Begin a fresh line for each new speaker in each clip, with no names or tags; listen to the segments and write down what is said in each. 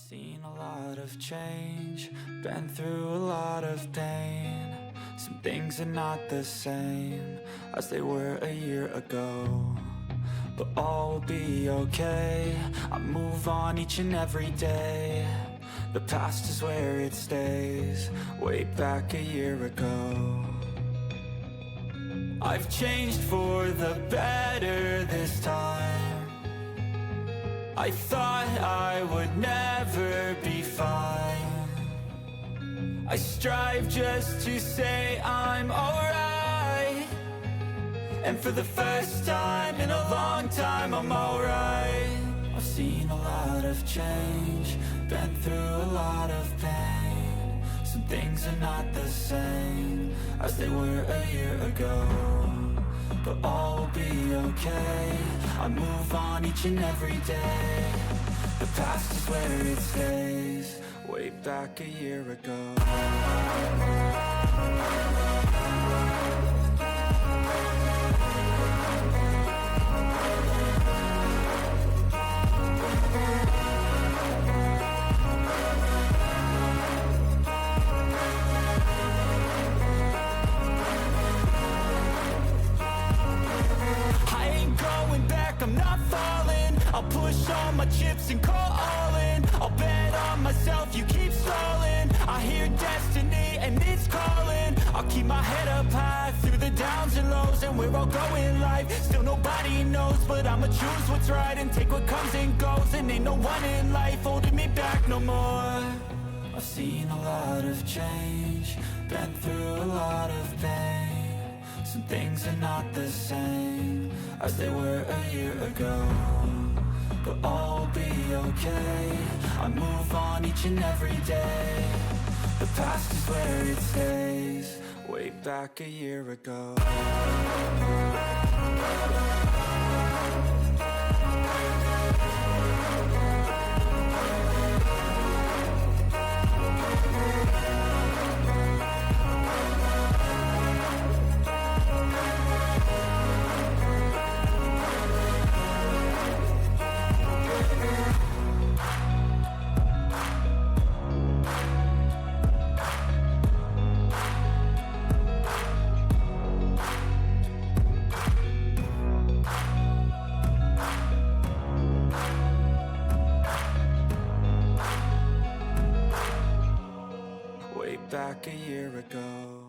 Seen a lot of change, been through a lot of pain. Some things are not the same as they were a year ago, but all will be okay. I move on each and every day. The past is where it stays, way back a year ago. I've changed for the better this time. I thought I would never be fine. I strive just to say I'm alright, and for the first time in a long time I'm alright. I've seen a lot of change, been through a lot of pain. Some things are not the same as they were a year ago, but all will be okay. I move on each and every day. The past is where it stays, way back a year ago. I'm not falling, I'll push all my chips and call all in. I'll bet on myself, you keep stalling. I hear destiny and it's calling. I'll keep my head up high through the downs and lows, and we're all going life. Still nobody knows, but I'ma choose what's right and take what comes and goes. And ain't no one in life holding me back no more. I've seen a lot of change, been through a lot of pain. Some things are not the same as they were a year ago, but all will be okay. I move on each and every day. The past is where it stays, way back a year ago. Back a year ago.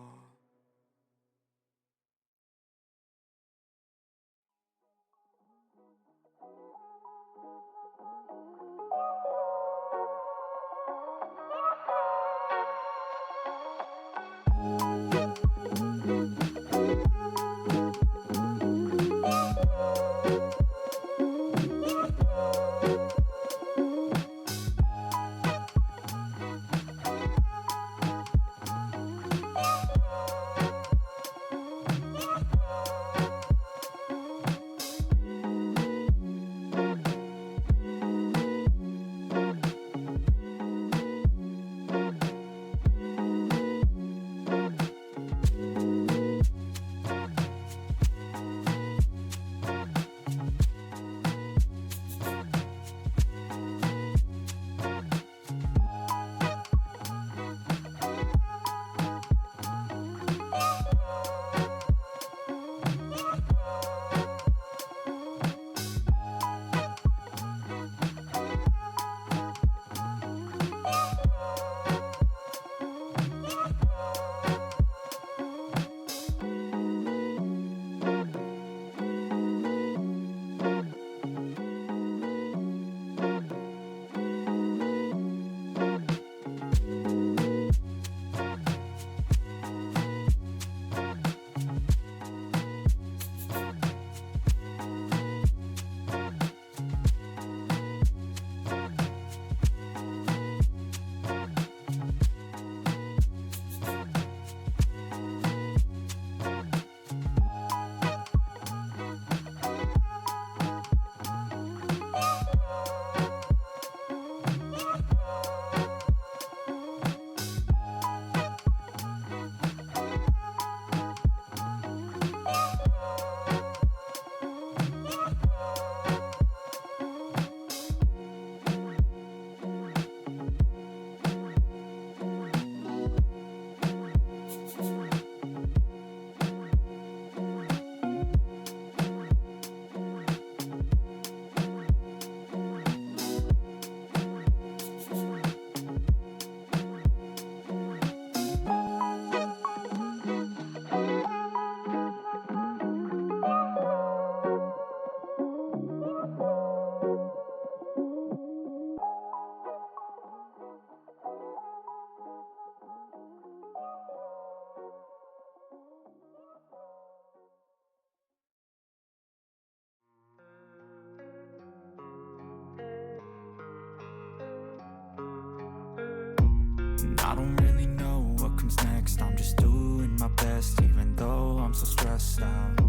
I don't really know what comes next. I'm just doing my best, even though I'm so stressed out.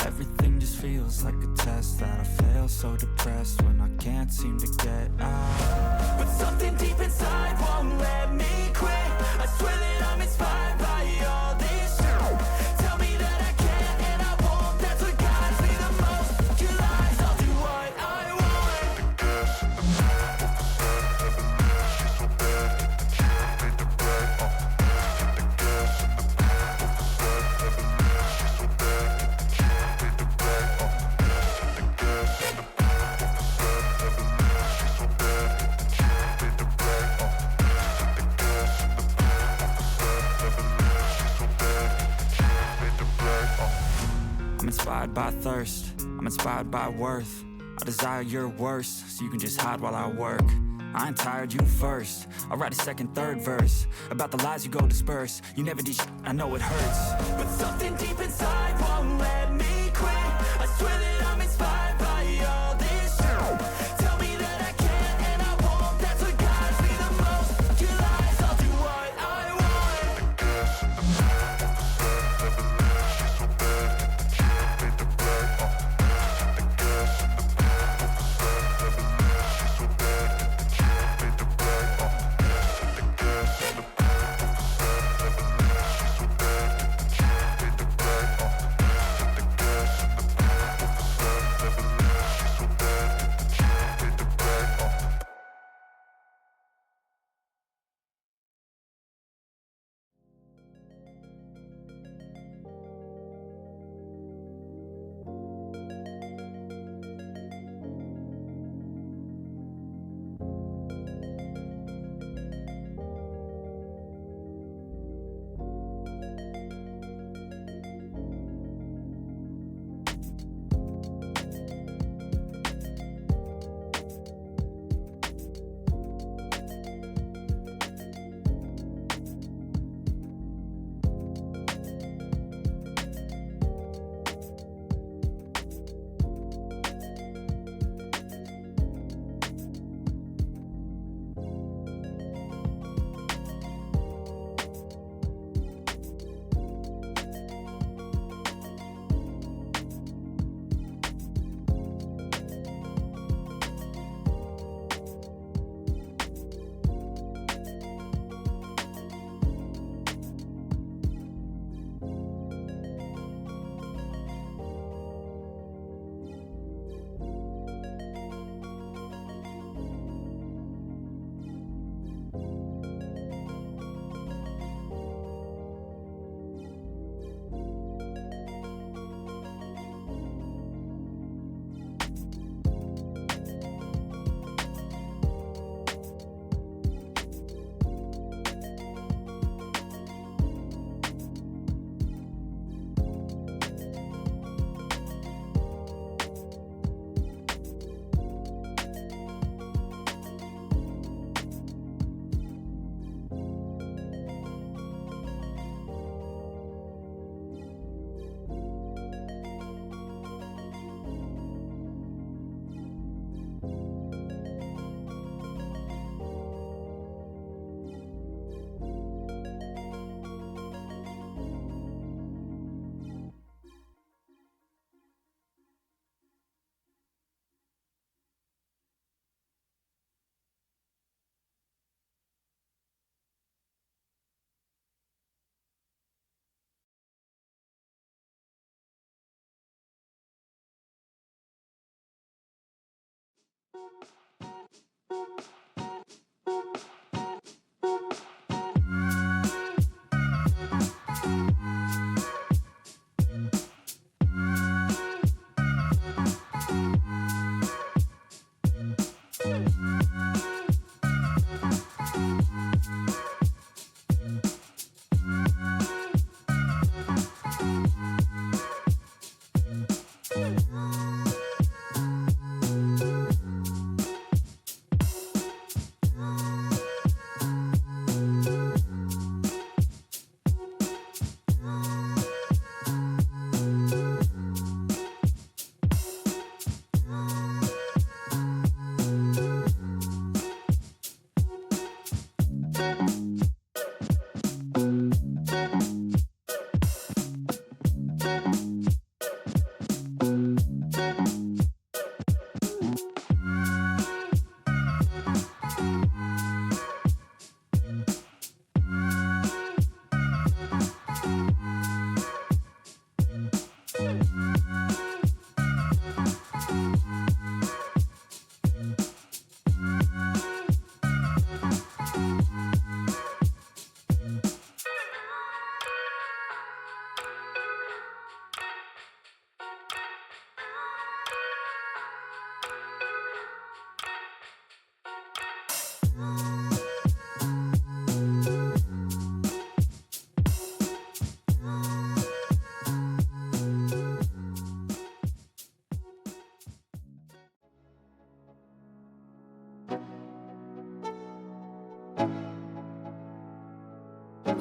Everything just feels like a test that I fail, so depressed when I can't seem to get out. But something deep inside won't let me quit. I swear that I'm inspired by all this shit. Tell me that I can and I won't. That's what guides me the most. Your lies, I'll do what I want. The gas in the back of the set, never leaves you so bad. Keep me the brag, the gas in the back of the set, never leaves you so bad. Keep me the brag, the gas in the back of the set, never leaves you so bad. Keep me the brag, the gas in the back of the set, never leaves you so bad. Keep me the brag. I'm inspired by thirst, I'm inspired by worth. I desire your worst, so you can just hide while I work. I ain't tired, you first. I'll write a second, third verse about the lies you go disperse. You never did shit, I know it hurts. But something deep inside won't let me quit. I swear that I'm inspired by all this shit. Tell me that I can and I won't. That's what guides me the most. Your lies, I'll do what I want. The gas in the back of the set, never leaves you so bad. Keep me the brag, the gas in the back of the set, never leaves you so bad. Keep me the brag, the gas in the back of the set, never leaves you so bad. Keep me the brag, the gas in the back of the set, never leaves you so bad. Keep me the brag.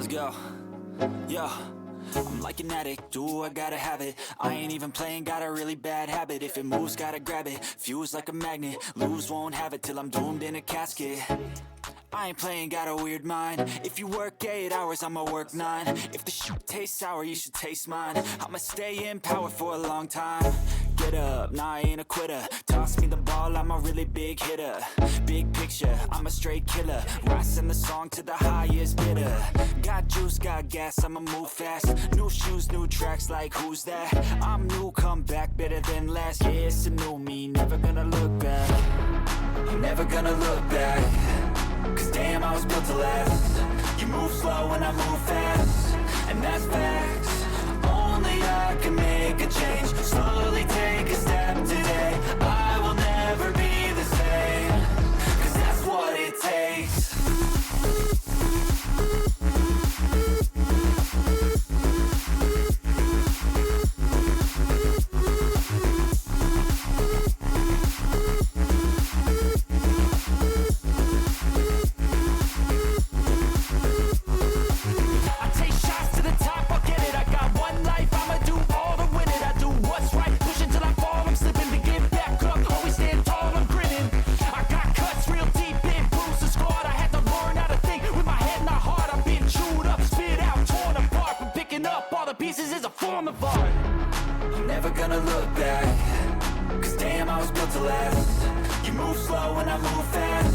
Let's go. Yo, I'm like an addict, do I gotta have it. I ain't even playing, got a really bad habit. If it moves, gotta grab it, fuse like a magnet. Lose, won't have it till I'm doomed in a casket. I ain't playing, got a weird mind. If you work 8 hours, I'ma work 9. If the shit tastes sour, you should taste mine. I'ma stay in power for a long time. Get up, nah, I ain't a quitter. Toss me the ball, I'm a really big hitter. Big picture, I'm a straight killer. Rising the song to the highest bidder. Got juice, got gas, I'ma move fast. New shoes, new tracks, like who's that? I'm new, come back, better than last. Yeah, it's a new me, never gonna look back. I'm never gonna look back. Cause damn, I was built to last. You move slow and I move fast, and that's facts. Only I can make a change. Slowly take a step today. I will never be the same. Cause that's what it takes. Pieces is a form of art. I'm never gonna look back. Cause damn, I was built to last. You move slow and I move fast,